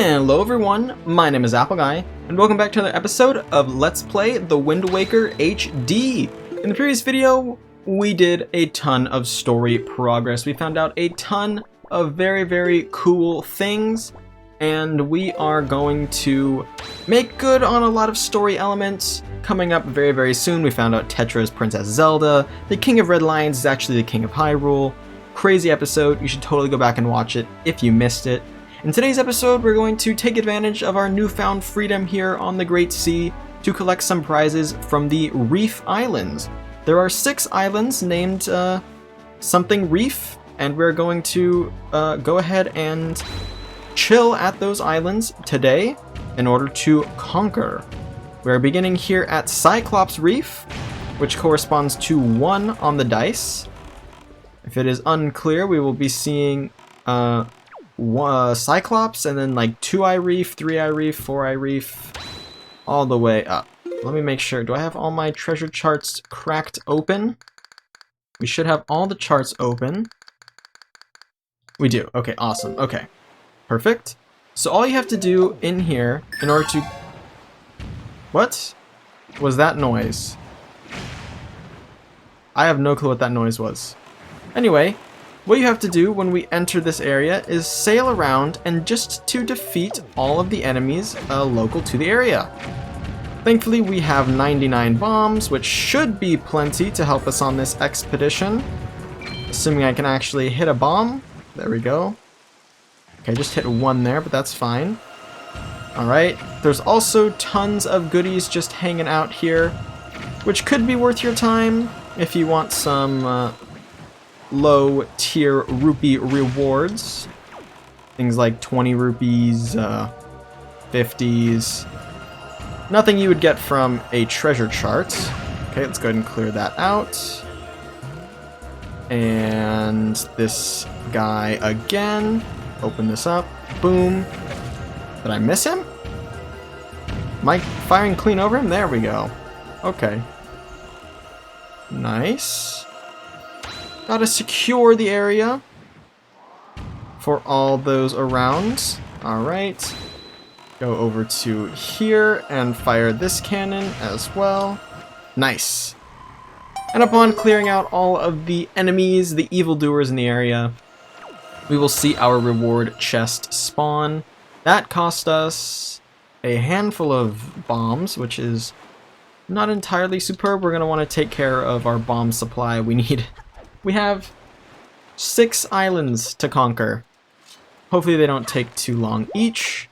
Hello everyone, my name is Apple Guy, and welcome back to another episode of Let's Play The Wind Waker HD. In the previous video, we did a ton of story progress. We found out a ton of very cool things, and we are going to make good on a lot of story elements. Coming up very soon, we found out Tetra is Princess Zelda, the King of Red Lions is actually the King of Hyrule. Crazy episode, you should totally go back and watch it if you missed it. In today's episode, we're going to take advantage of our newfound freedom here on the Great Sea to collect some prizes from the Reef Islands. There are 6 islands named something Reef, and we're going to go ahead and chill at those islands today in order to conquer. We're beginning here at Cyclops Reef, which corresponds to 1 on the dice. If it is unclear, we will be seeing Cyclops, and then like 2-eye reef, 3-eye reef, 4-eye reef, all the way up. Let me make sure. Do I have all my treasure charts cracked open? We should have all the charts open. We do. Okay, awesome. Okay, perfect. So all you have to do in here in order to... What was that noise? I have no clue what that noise was. Anyway, what you have to do when we enter this area is sail around and just to defeat all of the enemies local to the area. Thankfully, we have 99 bombs, which should be plenty to help us on this expedition. Assuming I can actually hit a bomb. There we go. Okay, just hit 1 there, but that's fine. Alright, there's also tons of goodies just hanging out here, which could be worth your time if you want some low tier rupee rewards. Things like 20 rupees, 50s. Nothing you would get from a treasure chart. Okay, let's go ahead and clear that out. And this guy again. Open this up. Boom. Did I miss him? Am I firing clean over him? There we go. Okay. Nice. Gotta secure the area for all those around. Alright. Go over to here and fire this cannon as well. Nice. And upon clearing out all of the enemies, the evildoers in the area, we will see our reward chest spawn. That cost us a handful of bombs, which is not entirely superb. We're going to want to take care of our bomb supply. We have 6 islands to conquer. Hopefully they don't take too long each.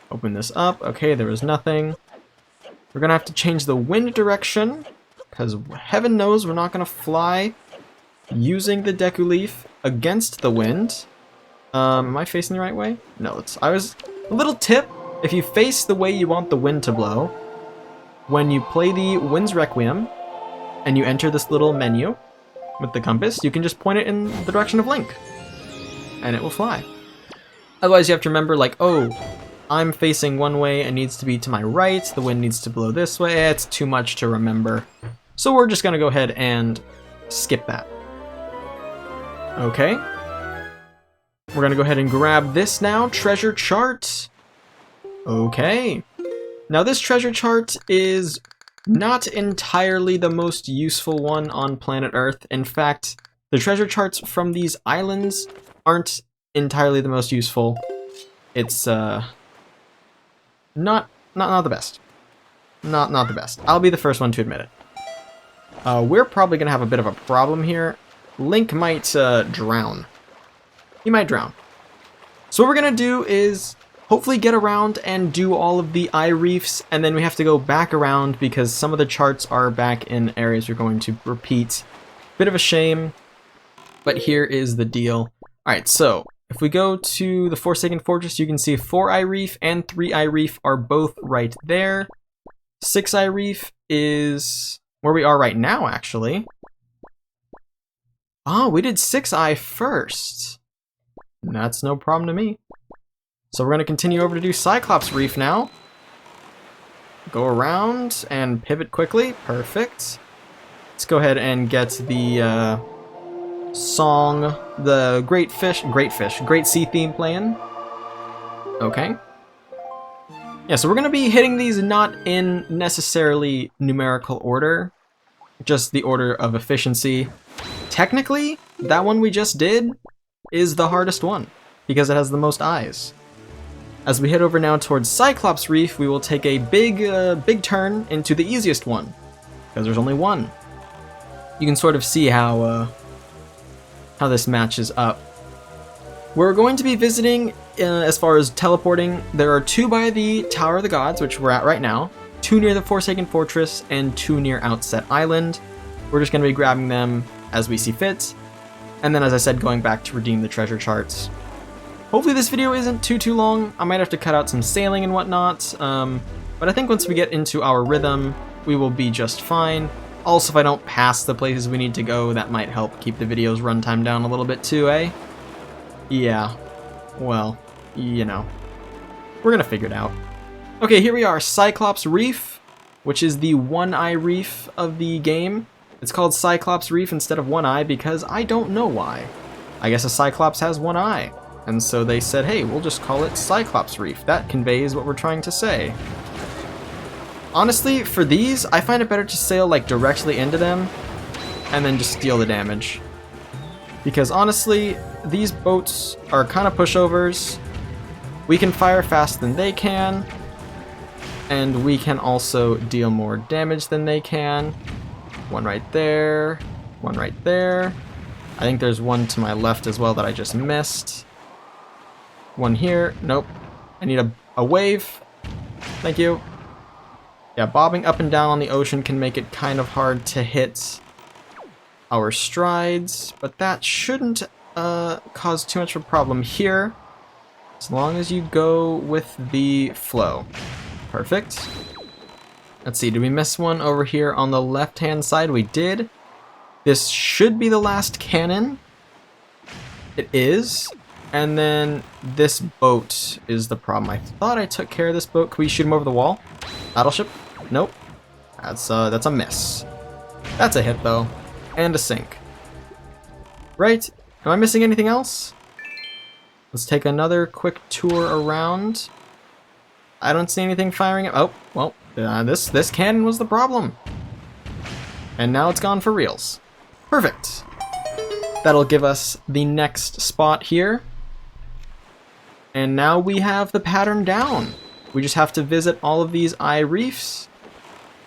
Open this up. Okay, there was nothing. We're going to have to change the wind direction, because heaven knows we're not going to fly using the Deku Leaf against the wind. Am I facing the right way? No, a little tip. If you face the way you want the wind to blow, when you play the Wind's Requiem and you enter this little menu with the compass, you can just point it in the direction of Link, and it will fly. Otherwise, you have to remember, like, oh, I'm facing one way, it needs to be to my right, the wind needs to blow this way. It's too much to remember. So we're just going to go ahead and skip that. Okay. We're going to go ahead and grab this now, treasure chart. Okay. Now this treasure chart is not entirely the most useful one on planet Earth. In fact, the treasure charts from these islands aren't entirely the most useful. It's not the best. Not the best. I'll be the first one to admit it. We're probably gonna have a bit of a problem here. Link might drown. He might drown. So what we're gonna do is hopefully get around and do all of the eye reefs, and then we have to go back around because some of the charts are back in areas we're going to repeat. Bit of a shame, but here is the deal. Alright, so if we go to the Forsaken Fortress, you can see 4-eye reef and 3-eye reef are both right there. 6-eye reef is where we are right now, actually. Oh, we did 6-eye first. That's no problem to me. So we're going to continue over to do Cyclops Reef now. Go around and pivot quickly. Perfect. Let's go ahead and get the song, the Great Sea theme playing. Okay. Yeah, so we're going to be hitting these not in necessarily numerical order, just the order of efficiency. Technically, that one we just did is the hardest one, because it has the most eyes. As we head over now towards Cyclops Reef, we will take a big turn into the easiest one, because there's only one. You can sort of see how this matches up. We're going to be visiting, as far as teleporting, there are 2 by the Tower of the Gods, which we're at right now, 2 near the Forsaken Fortress, and 2 near Outset Island. We're just going to be grabbing them as we see fit, and then, as I said, going back to redeem the treasure charts. Hopefully this video isn't too long. I might have to cut out some sailing and whatnot, but I think once we get into our rhythm, we will be just fine. Also, if I don't pass the places we need to go, that might help keep the video's runtime down a little bit too, eh? Yeah, well, you know, we're gonna figure it out. Okay, here we are, Cyclops Reef, which is the one-eye reef of the game. It's called Cyclops Reef instead of one eye because I don't know why. I guess a Cyclops has one eye, and so they said, hey, we'll just call it Cyclops Reef. That conveys what we're trying to say. Honestly, for these, I find it better to sail like directly into them and then just deal the damage. Because honestly, these boats are kind of pushovers. We can fire faster than they can, and we can also deal more damage than they can. One right there, one right there. I think there's one to my left as well that I just missed. One here, nope. I need a wave. Thank you. Yeah, bobbing up and down on the ocean can make it kind of hard to hit our strides, but that shouldn't cause too much of a problem here, as long as you go with the flow. Perfect. Let's see, did we miss one over here on the left-hand side? We did. This should be the last cannon. It is. And then this boat is the problem. I thought I took care of this boat. Can we shoot him over the wall? Battleship? Nope. That's a miss. That's a hit, though. And a sink. Right? Am I missing anything else? Let's take another quick tour around. I don't see anything firing up. Oh, well, this cannon was the problem. And now it's gone for reals. Perfect. That'll give us the next spot here. And now we have the pattern down. We just have to visit all of these eye reefs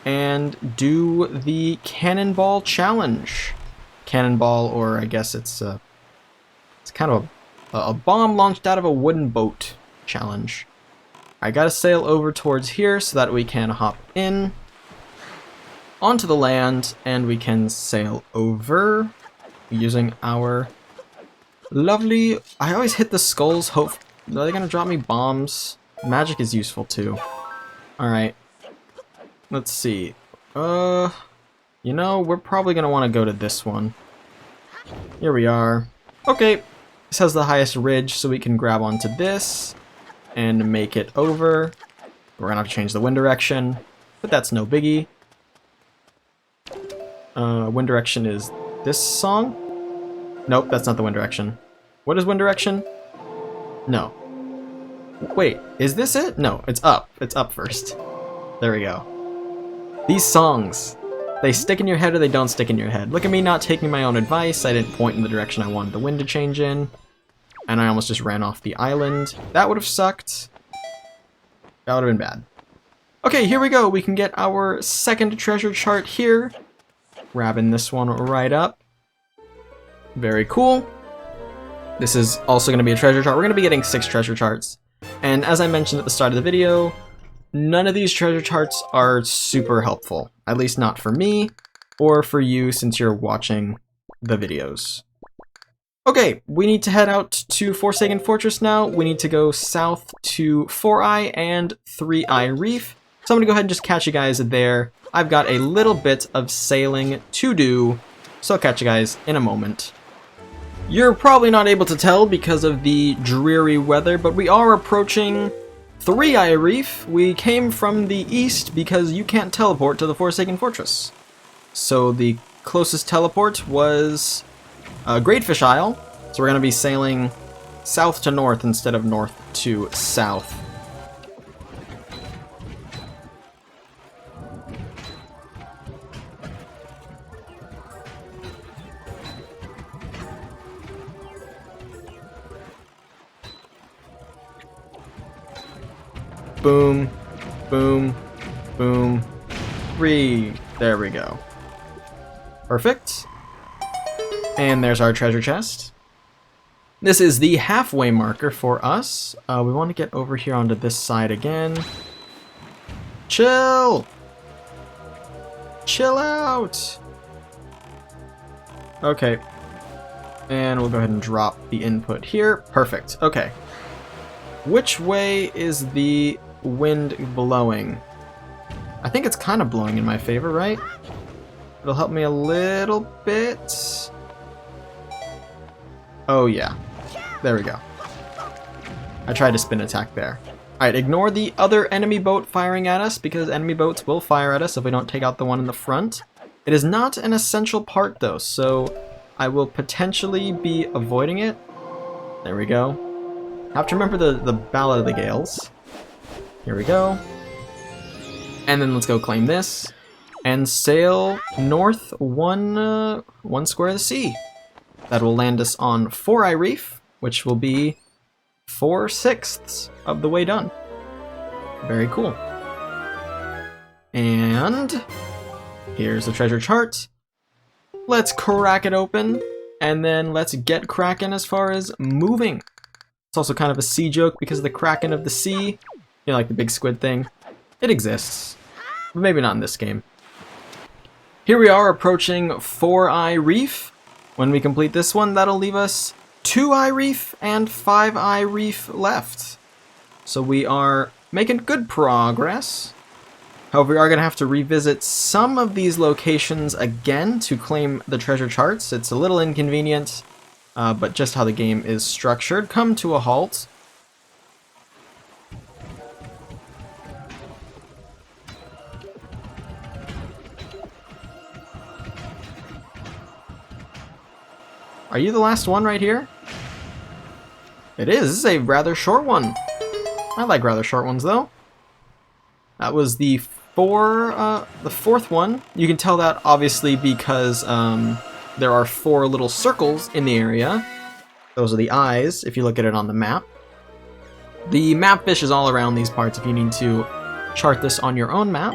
and do the Cannonball challenge. Cannonball, or I guess it's kind of a bomb launched out of a wooden boat challenge. I gotta sail over towards here so that we can hop in onto the land and we can sail over using our lovely... I always hit the skulls. Are they gonna drop me bombs? Magic is useful too. Alright. Let's see. You know, we're probably gonna want to go to this one. Here we are. Okay. This has the highest ridge, so we can grab onto this and make it over. We're gonna have to change the wind direction, but that's no biggie. Wind direction is this song? Nope, that's not the wind direction. What is wind direction? No. Wait, is this it? No, it's up. It's up first. There we go. These songs, they stick in your head or they don't stick in your head. Look at me not taking my own advice. I didn't point in the direction I wanted the wind to change in. And I almost just ran off the island. That would have sucked. That would have been bad. Okay, here we go. We can get our second treasure chart here. Grabbing this one right up. Very cool. This is also going to be a treasure chart. We're going to be getting 6 treasure charts. And as I mentioned at the start of the video, none of these treasure charts are super helpful. At least not for me, or for you since you're watching the videos. Okay, we need to head out to Forsaken Fortress now. We need to go south to 4-Eye and 3-Eye Reef. So I'm going to go ahead and just catch you guys there. I've got a little bit of sailing to do, so I'll catch you guys in a moment. You're probably not able to tell because of the dreary weather, but we are approaching 3-Eye Reef. We came from the east because you can't teleport to the Forsaken Fortress. So the closest teleport was Great Fish Isle. So we're going to be sailing south to north instead of north to south. Boom, boom, boom, 3. There we go. Perfect. And there's our treasure chest. This is the halfway marker for us. We want to get over here onto this side again. Chill! Chill out! Okay. And we'll go ahead and drop the input here. Perfect. Okay. Which way is the wind blowing? I think it's kind of blowing in my favor, right? It'll help me a little bit. Oh yeah. There we go. I tried to spin attack there. Alright, ignore the other enemy boat firing at us, because enemy boats will fire at us if we don't take out the one in the front. It is not an essential part though, so I will potentially be avoiding it. There we go. Have to remember the Ballad of the Gales. Here we go. And then let's go claim this. And sail north one square of the sea. That will land us on 4-Eye Reef, which will be 4/6 of the way done. Very cool. And here's the treasure chart. Let's crack it open, and then let's get cracking as far as moving. It's also kind of a sea joke because the kraken of the sea, you know, like the big squid thing, it exists. But maybe not in this game. Here we are approaching 4-Eye Reef. When we complete this one, that'll leave us 2-Eye Reef and 5-Eye Reef left. So we are making good progress. However, we are going to have to revisit some of these locations again to claim the treasure charts. It's a little inconvenient, but just how the game is structured. Come to a halt. Are you the last one right here? It is. This is a rather short one. I like rather short ones, though. That was the fourth one. You can tell that obviously because there are 4 little circles in the area. Those are the eyes, if you look at it on the map. The map fish is all around these parts if you need to chart this on your own map.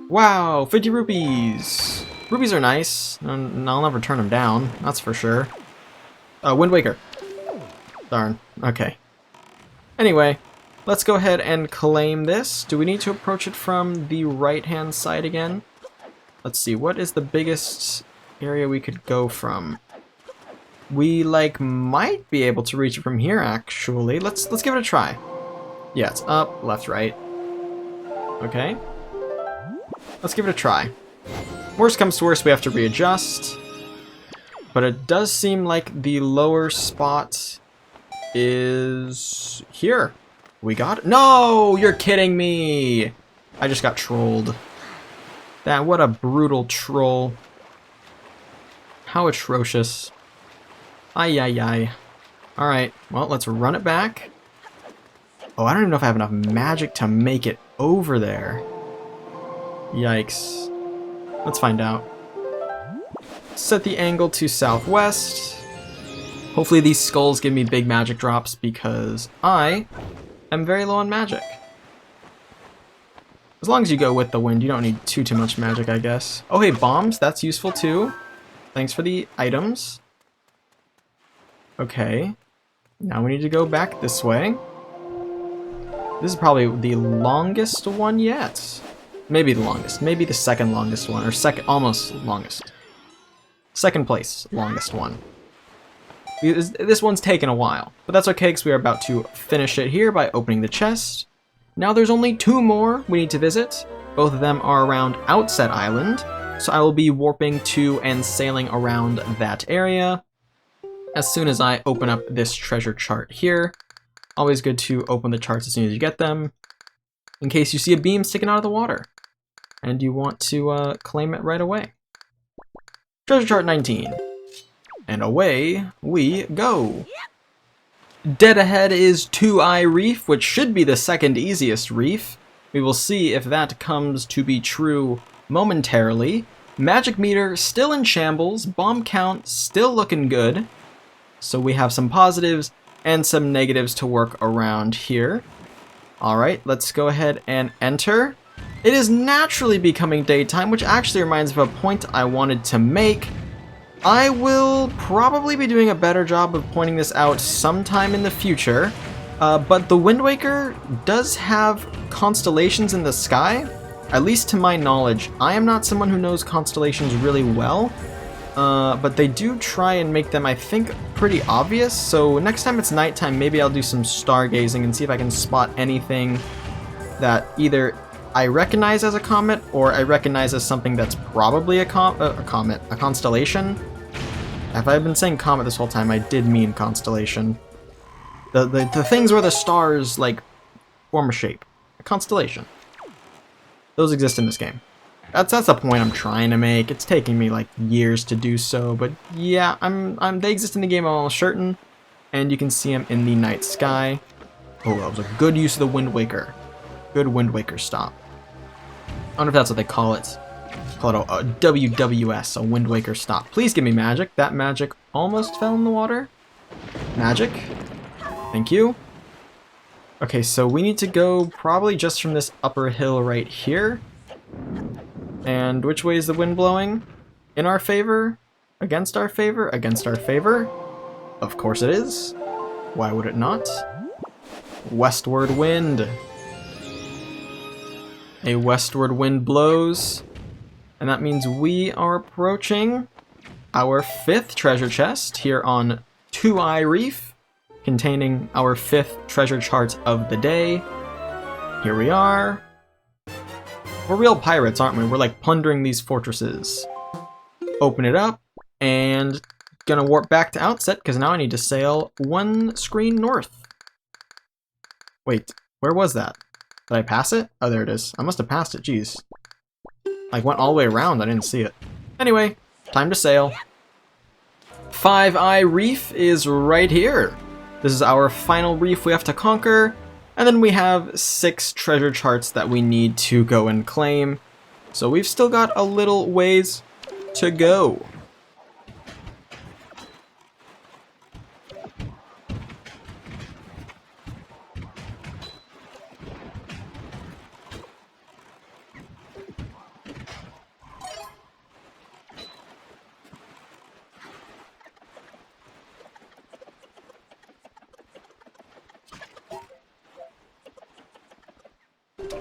Wow, 50 rupees! Rupees are nice, and I'll never turn them down, that's for sure. Wind Waker. Darn, okay. Anyway, let's go ahead and claim this. Do we need to approach it from the right-hand side again? Let's see, what is the biggest area we could go from? We, might be able to reach it from here, actually. Let's give it a try. Yeah, it's up, left, right. Okay. Let's give it a try. Worst comes to worst, we have to readjust. But it does seem like the lower spot is here. We got it. No, you're kidding me. I just got trolled. What a brutal troll. How atrocious. Ay, ay, ay. Alright, well, let's run it back. Oh, I don't even know if I have enough magic to make it over there. Yikes. Let's find out. Set the angle to southwest. Hopefully these skulls give me big magic drops because I am very low on magic. As long as you go with the wind, you don't need too much magic, I guess. Oh, hey, bombs. That's useful too. Thanks for the items. Okay. Now we need to go back this way. This is probably the longest one yet. Maybe the longest. Maybe the second longest one. Or almost longest. Second place longest one. This one's taken a while. But that's okay because we are about to finish it here by opening the chest. Now there's only 2 more we need to visit. Both of them are around Outset Island. So I will be warping to and sailing around that area as soon as I open up this treasure chart here. Always good to open the charts as soon as you get them, in case you see a beam sticking out of the water and you want to claim it right away. Treasure chart 19. And away we go. Dead ahead is Two-Eye Reef, which should be the second easiest reef. We will see if that comes to be true momentarily. Magic meter still in shambles, bomb count still looking good. So we have some positives and some negatives to work around here. Alright, let's go ahead and enter. It is naturally becoming daytime, which actually reminds me of a point I wanted to make. I will probably be doing a better job of pointing this out sometime in the future, but the Wind Waker does have constellations in the sky, at least to my knowledge. I am not someone who knows constellations really well, but they do try and make them, I think, pretty obvious, so next time it's nighttime, maybe I'll do some stargazing and see if I can spot anything that either I recognize as a comet, or I recognize as something that's probably a constellation. If I've been saying comet this whole time, I did mean constellation. The things where the stars, like, form a shape. A constellation. Those exist in this game. That's the point I'm trying to make. It's taking me, like, years to do so, but yeah, they exist in the game, I'm almost certain. And you can see them in the night sky. Oh, that was a good use of the Wind Waker. Good Wind Waker stop. I wonder if that's what they call it. Call it a WWS, a Wind Waker stop. Please give me magic. That magic almost fell in the water. Magic. Thank you. Okay, so we need to go probably just from this upper hill right here. And which way is the wind blowing? In our favor? Against our favor? Against our favor? Of course it is. Why would it not? Westward wind. A westward wind blows, and that means we are approaching our 5th treasure chest here on Two-Eye Reef, containing our 5th treasure chart of the day. Here we are. We're real pirates, aren't we? We're like plundering these fortresses. Open it up, and gonna warp back to Outset, because now I need to sail 1 screen north. Wait, where was that? Did I pass it? Oh, there it is. I must have passed it, jeez. Like, went all the way around, I didn't see it. Anyway, time to sail. Five-Eye Reef is right here. This is our final reef we have to conquer, and then we have 6 treasure charts that we need to go and claim. So we've still got a little ways to go.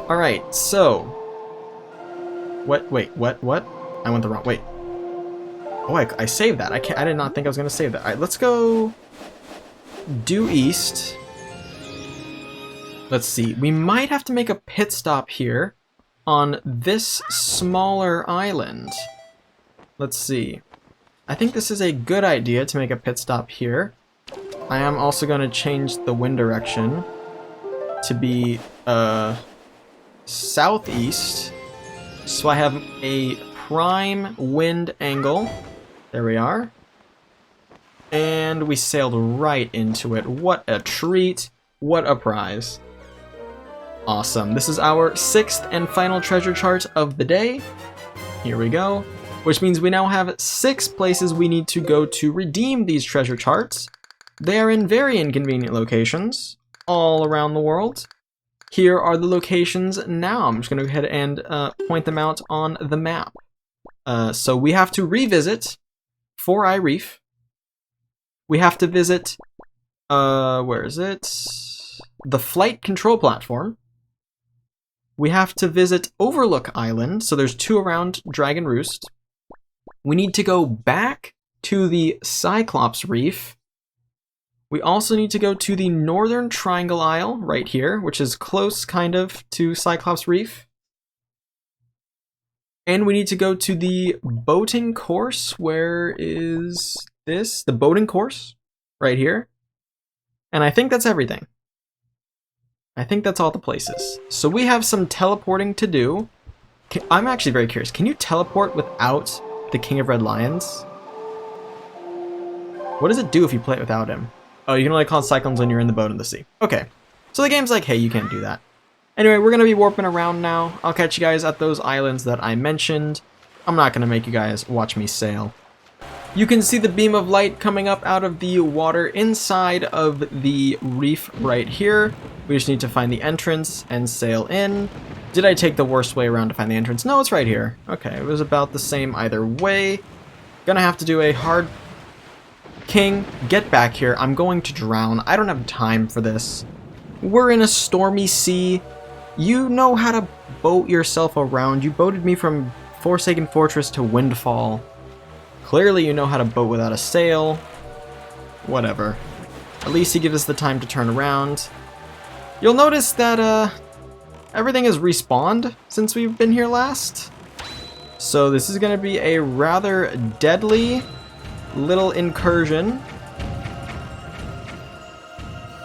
Alright, so... Wait, what? I went the wrong... Wait. Oh, I saved that. I did not think I was going to save that. Alright, let's go... due east. Let's see. We might have to make a pit stop here on this smaller island. Let's see. I think this is a good idea to make a pit stop here. I am also going to change the wind direction to be, southeast, so I have a prime wind angle. There we are. And we sailed right into it. What a treat. What a prize. Awesome. This is our 6th and final treasure chart of the day. Here we go. Which means we now have 6 places we need to go to redeem these treasure charts. They are in very inconvenient locations all around the world. Here are the locations now. I'm just going to go ahead and point them out on the map. So we have to revisit Four-Eye Reef. We have to visit, where is it? The flight control platform. We have to visit Overlook Island. So there's 2 around Dragon Roost. We need to go back to the Cyclops Reef. We also need to go to the Northern Triangle Isle right here, which is close, kind of, to Cyclops Reef. And we need to go to the boating course. Where is this? The boating course right here. And I think that's everything. I think that's all the places. So we have some teleporting to do. I'm actually very curious. Can you teleport without the King of Red Lions? What does it do if you play it without him? Oh, you can only call cyclones when you're in the boat in the sea. Okay. So the game's like, hey, you can't do that. Anyway, we're going to be warping around now. I'll catch you guys at those islands that I mentioned. I'm not going to make you guys watch me sail. You can see the beam of light coming up out of the water inside of the reef right here. We just need to find the entrance and sail in. Did I take the worst way around to find the entrance? No, it's right here. Okay, it was about the same either way. Gonna have to do a hard... King, get back here. I'm going to drown. I don't have time for this. We're in a stormy sea. You know how to boat yourself around. You boated me from Forsaken Fortress to Windfall. Clearly you know how to boat without a sail. Whatever. At least he gives us the time to turn around. You'll notice that everything has respawned since we've been here last. So this is going to be a rather deadly little incursion.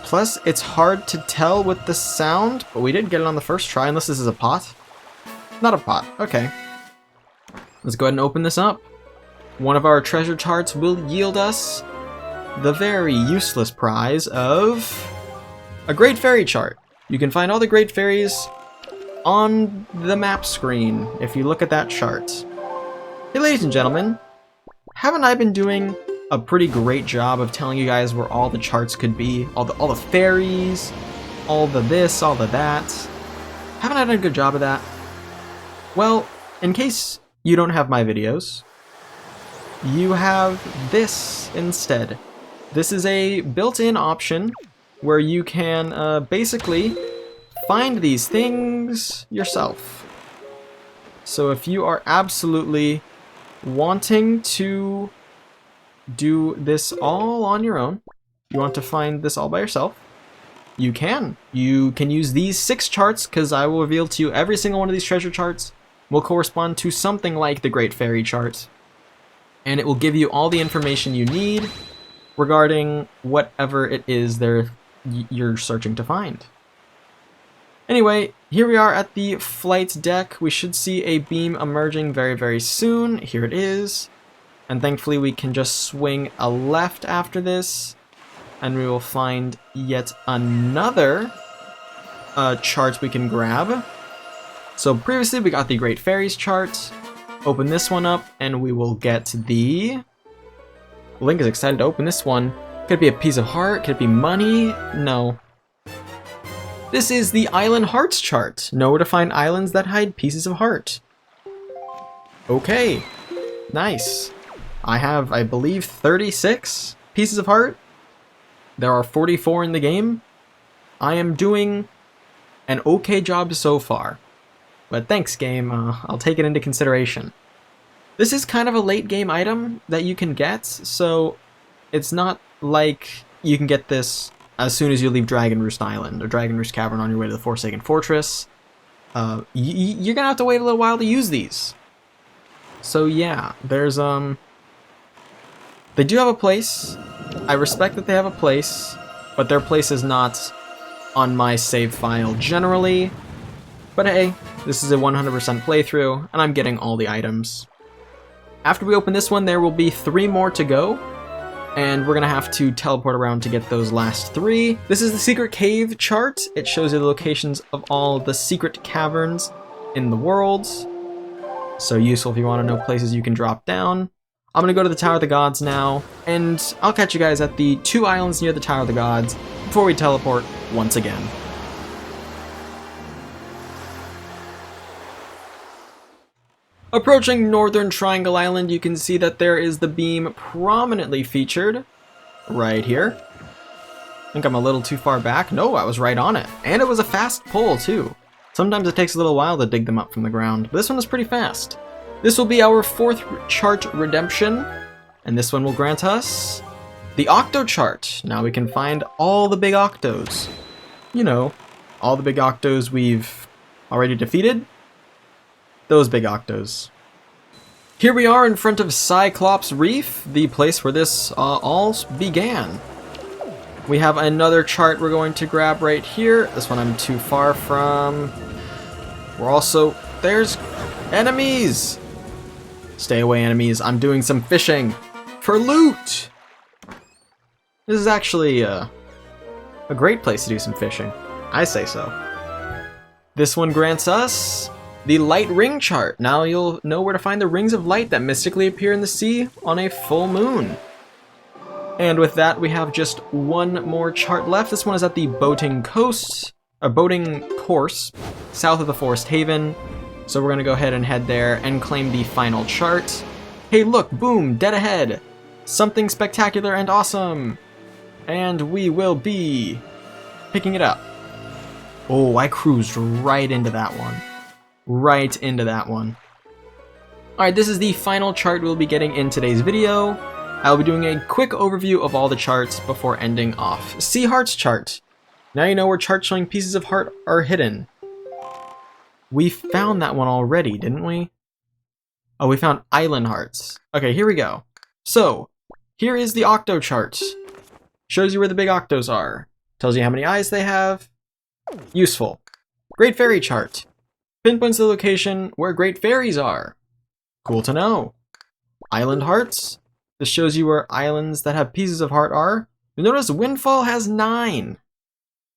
Plus, it's hard to tell with the sound, but we did get it on the first try, unless this is a pot. Not a pot. Okay. Let's go ahead and open this up. One of our treasure charts will yield us the very useless prize of a Great Fairy chart. You can find all the Great Fairies on the map screen if you look at that chart. Hey ladies and gentlemen, haven't I been doing a pretty great job of telling you guys where all the charts could be? All the fairies, all the this, all the that. Haven't I done a good job of that? Well, in case you don't have my videos, you have this instead. This is a built-in option where you can basically find these things yourself. So if you are absolutely wanting to do this all on your own, you want to find this all by yourself, you can. You can use these 6 charts, because I will reveal to you every single one of these treasure charts will correspond to something like the Great Fairy chart. And it will give you all the information you need regarding whatever it is you're searching to find. Anyway, here we are at the flight deck. We should see a beam emerging very, very soon. Here it is. And thankfully we can just swing a left after this, and we will find yet another chart we can grab. So previously we got the Great Fairies chart. Open this one up, and we will get the... Link is excited to open this one. Could it be a piece of heart? Could it be money? No. This is the Island Hearts chart. Know where to find islands that hide pieces of heart. Okay. Nice. I have, I believe, 36 pieces of heart. There are 44 in the game. I am doing an okay job so far. But thanks, game. I'll take it into consideration. This is kind of a late game item that you can get, so it's not like you can get this as soon as you leave Dragon Roost Island or Dragon Roost Cavern on your way to the Forsaken Fortress. You're gonna have to wait a little while to use these. So yeah, there's they do have a place. I respect that they have a place, but their place is not on my save file generally. But hey, this is a 100% playthrough, and I'm getting all the items. After we open this one, there will be 3 more to go, and we're gonna have to teleport around to get those last 3. This is the secret cave chart. It shows you the locations of all the secret caverns in the world. So useful if you want to know places you can drop down. I'm gonna go to the Tower of the Gods now, and I'll catch you guys at the 2 islands near the Tower of the Gods before we teleport once again. Approaching Northern Triangle Island, you can see that there is the beam prominently featured right here. I think I'm a little too far back. No, I was right on it. And it was a fast pull, too. Sometimes it takes a little while to dig them up from the ground, but this one was pretty fast. This will be our 4th chart redemption, and this one will grant us the Octo Chart. Now we can find all the big Octos. You know, all the big Octos we've already defeated. Those big Octos. Here we are in front of Cyclops Reef, the place where this all began. We have another chart we're going to grab right here. This one I'm too far from. We're also... There's enemies! Stay away, enemies. I'm doing some fishing for loot! This is actually a great place to do some fishing. I say so. This one grants us the light ring chart. Now you'll know where to find the rings of light that mystically appear in the sea on a full moon. And with that, we have just one more chart left. This one is at the boating course, south of the Forest Haven. So we're gonna go ahead and head there and claim the final chart. Hey look, boom, dead ahead. Something spectacular and awesome. And we will be picking it up. Oh, I cruised right into that one. Right into that one. Alright, this is the final chart we'll be getting in today's video. I'll be doing a quick overview of all the charts before ending off. Sea Hearts chart. Now you know where charts showing pieces of heart are hidden. We found that one already, didn't we? Oh, we found island hearts. Okay, here we go. So, here is the Octo Chart. Shows you where the big octos are. Tells you how many eyes they have. Useful. Great Fairy chart. Pinpoints the location where Great Fairies are. Cool to know. Island hearts. This shows you where islands that have pieces of heart are. You notice Windfall has 9.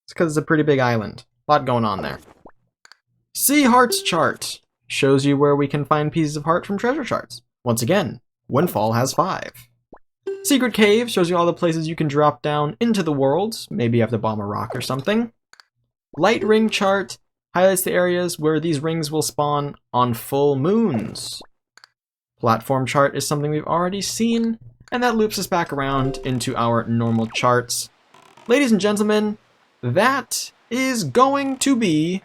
It's because it's a pretty big island. A lot going on there. Sea Hearts chart. Shows you where we can find pieces of heart from treasure charts. Once again, Windfall has 5. Secret Cave shows you all the places you can drop down into the world. Maybe you have to bomb a rock or something. Light Ring chart highlights the areas where these rings will spawn on full moons. Platform chart is something we've already seen, and that loops us back around into our normal charts. Ladies and gentlemen, that is going to be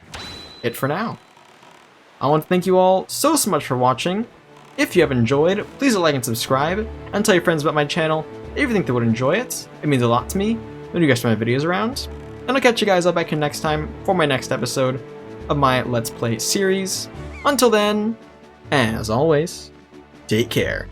it for now. I want to thank you all so much for watching. If you have enjoyed, please like and subscribe, and tell your friends about my channel if you think they would enjoy it. It means a lot to me when you guys turn my videos around. And I'll catch you guys all back here next time for my next episode of my Let's Play series. Until then, as always, take care.